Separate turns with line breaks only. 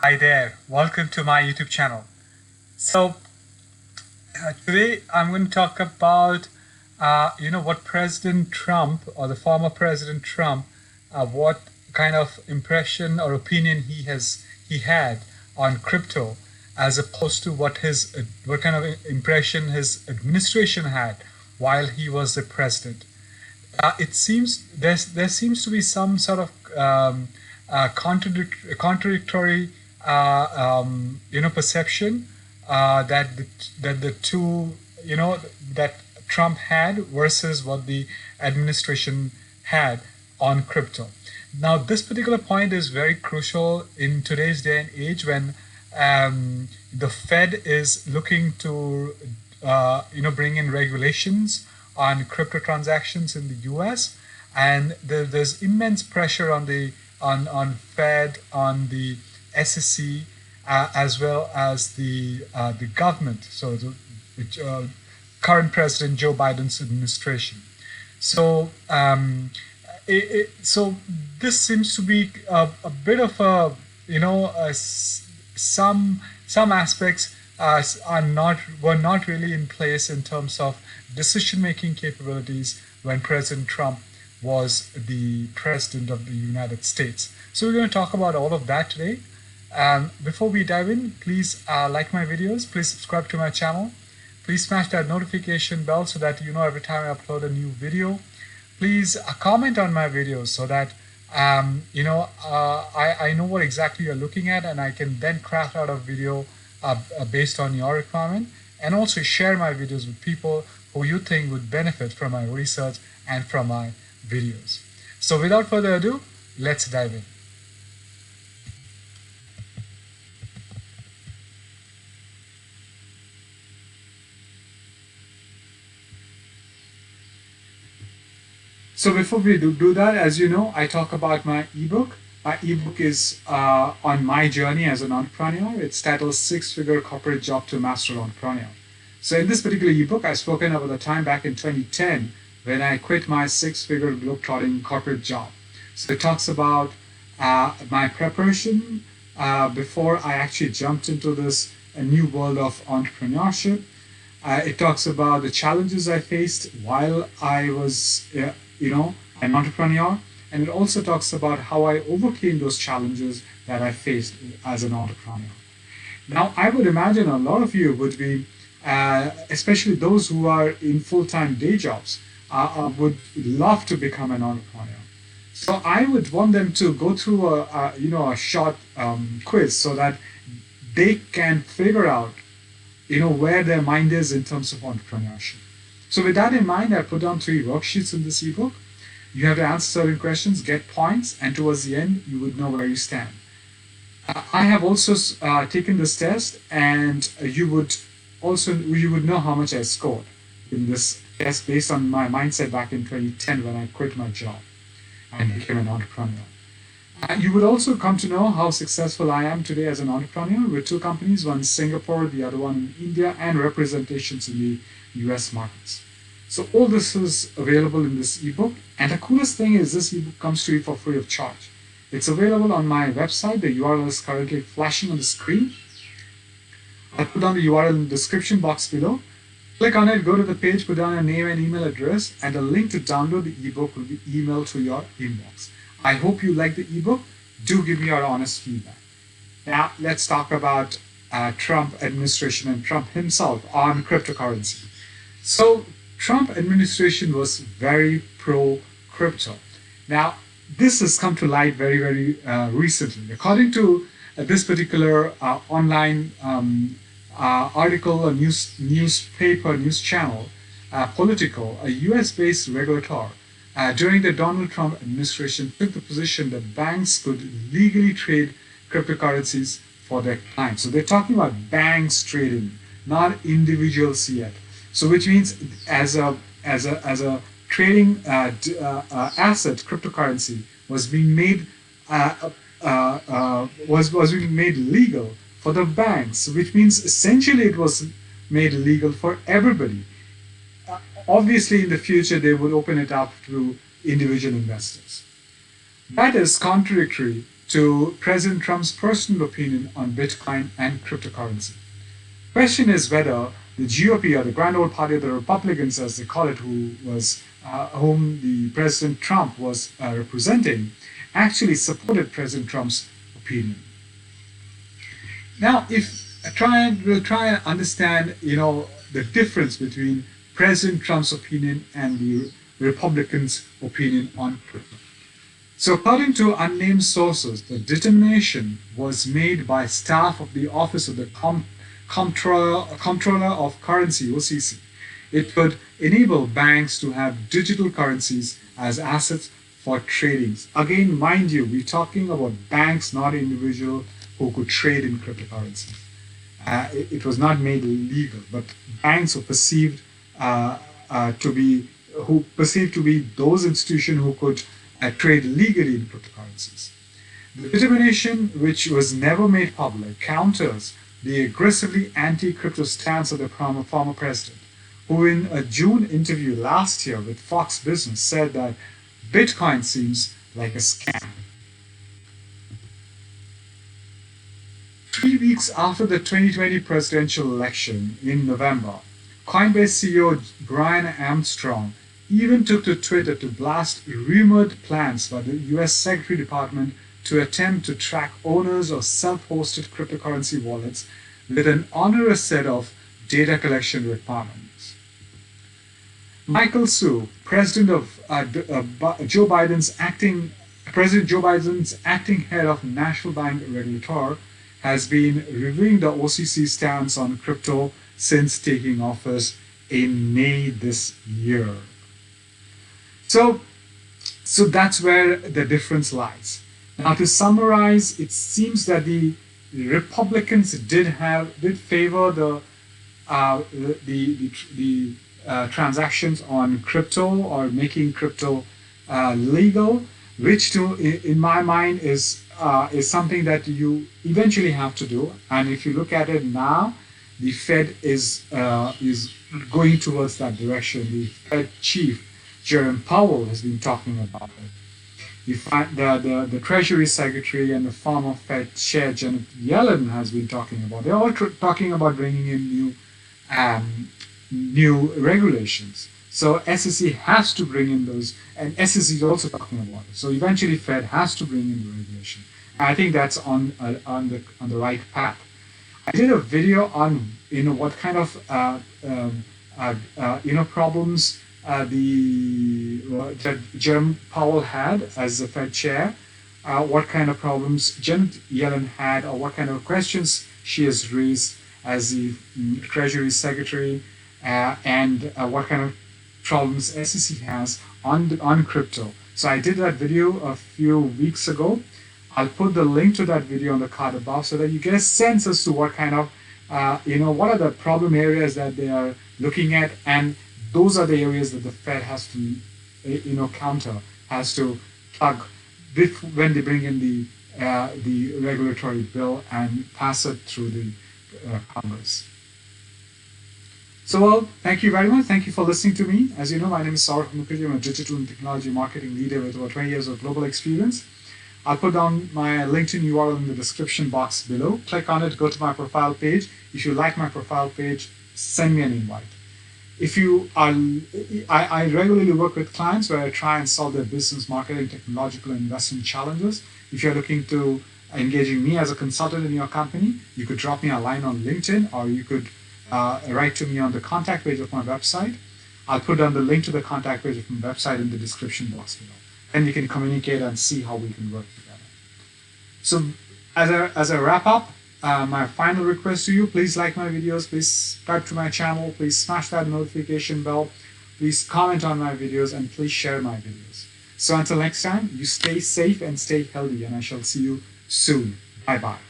Hi there, welcome to my YouTube channel. So today I'm going to talk about what President Trump or the former President Trump, what kind of impression or opinion he had on crypto, as opposed to what kind of impression his administration had while he was the president. It seems there seems to be some sort of contradictory perception that the two that Trump had versus what the administration had on crypto. Now, this particular point is very crucial in today's day and age when the Fed is looking to bring in regulations on crypto transactions in the U.S. and there's immense pressure on the on Fed, on the SEC, as well as the government. So the current President Joe Biden's administration. So so this seems to be a bit of some aspects were not really in place in terms of decision-making capabilities when President Trump was the president of the United States. So we're going to talk about all of that today. Before we dive in, please like my videos, please subscribe to my channel, please smash that notification bell so that you know every time I upload a new video. Please comment on my videos so that I know what exactly you're looking at, and I can then craft out a video based on your requirement, and also share my videos with people who you think would benefit from my research and from my videos. So without further ado, let's dive in. So before we do that, as you know, I talk about my ebook. My ebook is on my journey as an entrepreneur. It's titled 6-Figure Corporate Job to Master Entrepreneur. So in this particular ebook, I've spoken about the time back in 2010 when I quit my 6-figure globetrotting corporate job. So it talks about my preparation before I actually jumped into this new world of entrepreneurship. It talks about the challenges I faced while I was an entrepreneur. And it also talks about how I overcame those challenges that I faced as an entrepreneur. Now, I would imagine a lot of you would be, especially those who are in full-time day jobs, would love to become an entrepreneur. So I would want them to go through a short quiz so that they can figure out where their mind is in terms of entrepreneurship. So with that in mind, I put down 3 worksheets in this ebook. You have to answer certain questions, get points, and towards the end, you would know where you stand. I have also taken this test, and you would know how much I scored in this test based on my mindset back in 2010 when I quit my job and became an entrepreneur. You would also come to know how successful I am today as an entrepreneur with 2 companies, one in Singapore, the other one in India, and representations in the US markets. So all this is available in this ebook, and the coolest thing is this ebook comes to you for free of charge. It's available on my website. The URL is currently flashing on the screen. I'll put down the URL in the description box below. Click on it, go to the page, put down your name and email address, and a link to download the ebook will be emailed to your inbox. I hope you like the ebook. Do give me your honest feedback. Now let's talk about Trump administration and Trump himself on cryptocurrency. So Trump administration was very pro-crypto. Now, this has come to light very, very recently. According to this particular online article, a newspaper, news channel, Politico, a US-based regulator, during the Donald Trump administration took the position that banks could legally trade cryptocurrencies for their clients. So they're talking about banks trading, not individuals yet. So which means as a trading asset, cryptocurrency was being made legal for the banks, which means essentially it was made legal for everybody. Obviously, in the future, they would open it up to individual investors. That is contradictory to President Trump's personal opinion on Bitcoin and cryptocurrency. Question is whether the GOP, or the Grand Old Party of the Republicans, as they call it, whom the President Trump was representing, actually supported President Trump's opinion. Now, we'll try and understand, the difference between President Trump's opinion and the Republicans' opinion on crypto. So, according to unnamed sources, the determination was made by staff of the Office of the Comptroller of Currency (OCC). It would enable banks to have digital currencies as assets for trading. Again, mind you, we're talking about banks, not individuals who could trade in cryptocurrencies. It was not made legal, but banks who perceived to be those institutions who could trade legally in cryptocurrencies. The determination, which was never made public, counters the aggressively anti-crypto stance of the former president, who in a June interview last year with Fox Business said that Bitcoin seems like a scam. 3 weeks after the 2020 presidential election in November, Coinbase CEO Brian Armstrong even took to Twitter to blast rumored plans by the US Secretary Department to attempt to track owners of self-hosted cryptocurrency wallets with an onerous set of data collection requirements. Michael Su, President Joe Biden's acting head of National Bank Regulator, has been reviewing the OCC stance on crypto since taking office in May this year. So that's where the difference lies. Now, to summarize, it seems that the Republicans did favor the transactions on crypto, or making crypto legal, which, in my mind, is something that you eventually have to do. And if you look at it now, the Fed is going towards that direction. The Fed chief, Jerome Powell, has been talking about it. The Treasury Secretary and the former Fed Chair Janet Yellen has been talking about. They're all talking about bringing in new regulations. So SEC has to bring in those, and SEC is also talking about it. So eventually, Fed has to bring in the regulation. And I think that's on the right path. I did a video on what kind of problems that Jerome Powell had as the Fed chair, what kind of problems Janet Yellen had, or what kind of questions she has raised as the Treasury Secretary, and what kind of problems SEC has on crypto. So I did that video a few weeks ago. I'll put the link to that video on the card above so that you get a sense as to what kind of, what are the problem areas that they are looking at, and those are the areas that the Fed has to, counter, has to plug when they bring in the regulatory bill and pass it through the Congress. So, well, thank you very much. Thank you for listening to me. As you know, my name is Saurav Mukherjee. I'm a digital and technology marketing leader with over 20 years of global experience. I'll put down my LinkedIn URL in the description box below. Click on it, go to my profile page. If you like my profile page, send me an invite. If you are, I regularly work with clients where I try and solve their business, marketing, technological, and investment challenges. If you're looking to engaging me as a consultant in your company, you could drop me a line on LinkedIn, or you could write to me on the contact page of my website. I'll put down the link to the contact page of my website in the description box below. And we can communicate and see how we can work together. So as a wrap up, my final request to you, please like my videos, please subscribe to my channel, please smash that notification bell, please comment on my videos, and please share my videos. So until next time, you stay safe and stay healthy, and I shall see you soon. Bye-bye.